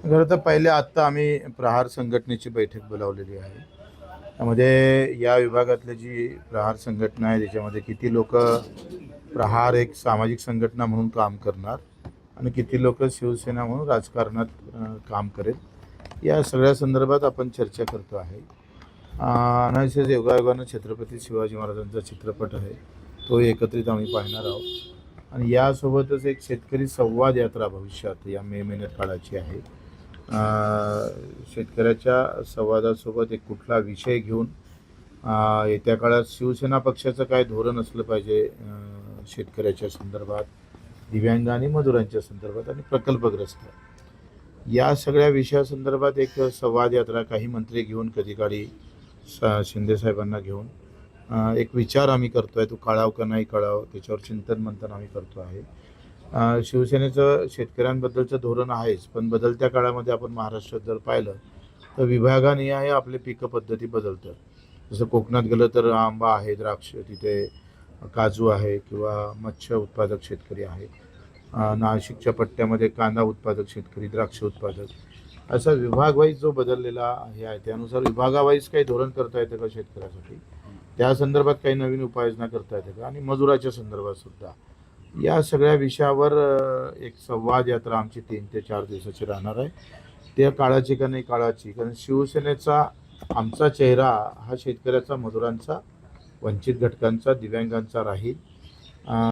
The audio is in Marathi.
खरं तर पहिले आत्ता आम्ही प्रहार संघटनेची बैठक बोलावलेली आहे. त्यामध्ये या विभागातली जी प्रहार संघटना आहे त्याच्यामध्ये किती लोक प्रहार एक सामाजिक संघटना म्हणून काम करणार आणि किती लोक शिवसेना म्हणून राजकारणात काम करेल या सगळ्या संदर्भात आपण चर्चा करतो आहे. अनायसे योगायोगानं छत्रपती शिवाजी महाराजांचा चित्रपट आहे तो एकत्रित आम्ही पाहणार आहोत आणि यासोबतच एक शेतकरी संवाद यात्रा भविष्यात या मे महिन्यात काढायची आहे. शेतकऱ्याच्या संवादासोबत एक कुठला विषय घेऊन येत्या काळात शिवसेना पक्षाचं काय धोरण असलं पाहिजे शेतकऱ्याच्या संदर्भात, दिव्यांग आणि मजुरांच्या संदर्भात आणि प्रकल्पग्रस्त या सगळ्या विषयासंदर्भात एक संवाद यात्रा काही मंत्री घेऊन कधी काळी शिंदे साहेबांना घेऊन एक विचार आम्ही करतो आहे. तो कळाव का नाही कळाव त्याच्यावर चिंतन मंथन आम्ही करतो आहे. शिवसेनेचं शेतकऱ्यांबद्दलचं धोरण आहेच, पण बदलत्या काळामध्ये आपण महाराष्ट्रात जर पाहिलं तर विभागानिहाय आपले पिकं पद्धती बदलतात. जसं कोकणात गेलं तर आंबा आहे, द्राक्ष, तिथे काजू आहे किंवा मत्स्य उत्पादक शेतकरी आहे. नाशिकच्या पट्ट्यामध्ये कांदा उत्पादक शेतकरी, द्राक्ष उत्पादक असा विभागवाईज जो बदललेला हे आहे त्यानुसार विभागावाईज काही धोरण करता येतं का शेतकऱ्यासाठी, त्या संदर्भात काही नवीन उपाययोजना करता येते का आणि मजुराच्या संदर्भात सुद्धा या सगळ्या विषयावर एक संवाद यात्रा आमची 3 ते 4 दिवसाची राहणार आहे. त्या काळाची का नाही काळाची, कारण शिवसेनेचा आमचा चेहरा हा शेतकऱ्याचा, मजुरांचा, वंचित घटकांचा, दिव्यांगांचा राहील.